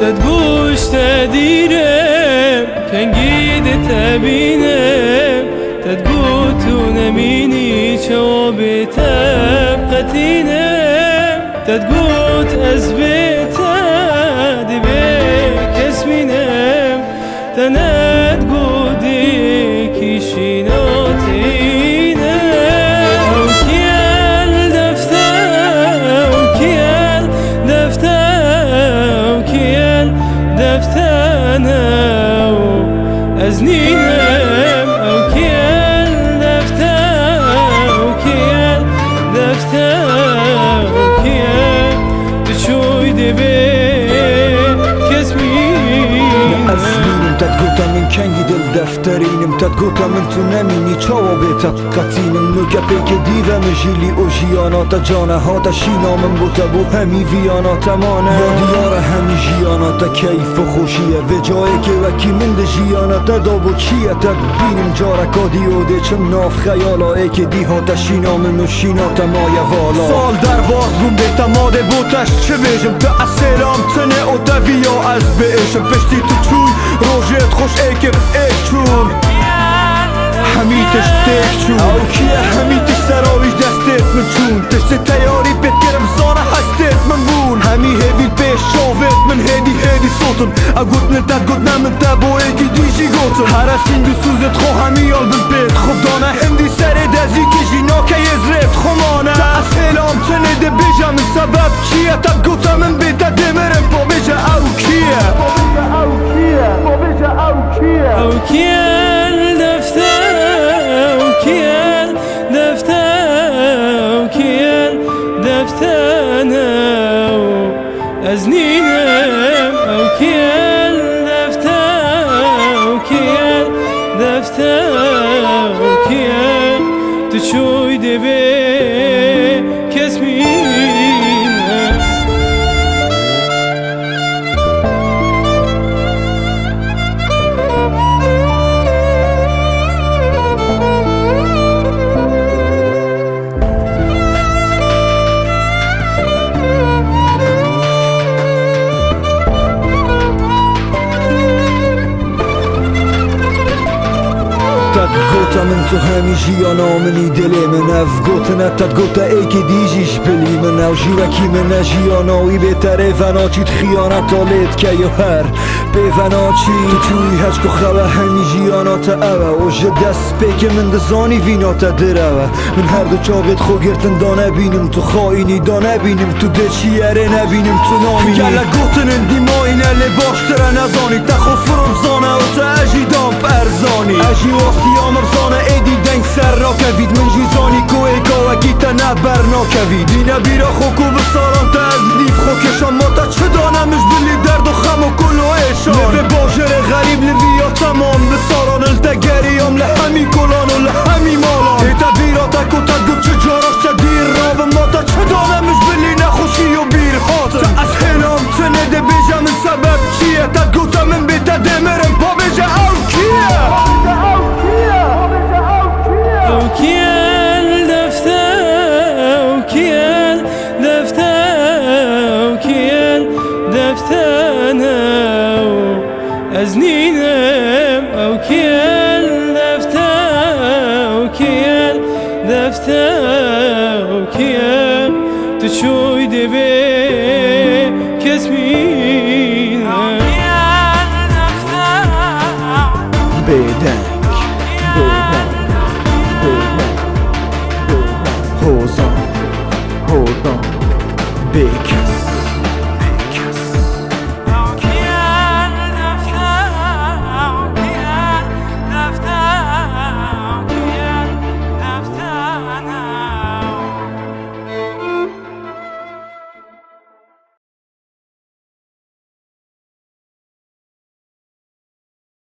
تدگوش تدیرم کنگید تبینم تدگو تو نمینی چوب تبقتینم تدگوت از بیت دبی کسمینم تندگو دی کشیناتینم او کیل دفتر او کیل دفتر دفتنا أزنينم أو كيال دفتنا أو كيال تشوي دبي كسمين أزنينم تدقوتا من كنجي دل دفترينم تدقوتا من تو نميني چاوا بيتا قطينم نوكا بيك ديوة مجيلي او جياناتا جانا هاتا شينا من بوتا بو همي وياناتا مانا يا ديارة همي جياناتا كيف و خوشية و جاي كي وكي من ده جياناتا دابو چية تبينم جاركا ديوده چم ناف خيالا اي كي دي هاتا شينا من و شيناتا مايا والا سال در باز بوم بيتا ماده بوتش چه بيجم تا اسلام تنه او دويا از بيشم پشتی تو چوي روجت خوش ايكب ايشون حميتش تيكشون او كيه حميتش سراويش دستت من چون تشت تياري بيت كرم زانه حستت من بون همي هيفي البيش شافت من هيدي صوتن اقوت نتا قوت نمن تابو ايكي ديجي قوتن حرسين دو سوزت خو همي يال بالبيت خب دانه همدي سري دازي كيجي ناكا يزرت خمانه تا اسهلام تنه ده بيجا من سبب كيه تا قوتا من بيتا دمرم با بيجا او كيه أو كيال دفتر أو كيال دفتنا أزنينم أو كيال دفتر أو كيال تشوي دبي كسمينه تدقوتا من تو همي جيانا مني دلي من افقوتنا تدقوتا ايكي ديجيش بلي من او جيوكي من جيانا وي بيتر فانا چيت خيانتا ليت كيو هر بيفانا چي تو چوي هچكو خواه همي جيانا تا اوه و جدس بيك من دزاني وينا تا دروه من هر دو چاوت خو گرتن دا نبينم تو خايني دا نبينم تو دچيره نبينم تو ناميني يلا قوتن اندي ماينه اللي باشتره نزاني تخو فرمزانه و تا اجي دام ارزاني اجي واسيام ارزانه ايدي دنگ سر ناكويد من جيزاني كوي كاوكي تا نبر ناكويد دينا بيرا خوكو بساران تا از ليف خوكشان ما تا چه دانمش بلي درد و خم و كل و ايشان نفه باجر غريب لبيا تمام بساران التگريام لهمي كلان و لهمي مالان ايتا بيرا تاكو تدگو چه جاراش تا دير راب ما تا چه دانمش بلي نخوشي و بير خاطر تا از حلام تنده بيجا من سبب چيه تدگو تا من بيتا دمرم پا بيجا او كيه أو كيال دفتر أو كيال دفتنا أزنينم أو كيال دفتر أو كيال تشوي دبي كسمينه بدنگ هوزان بك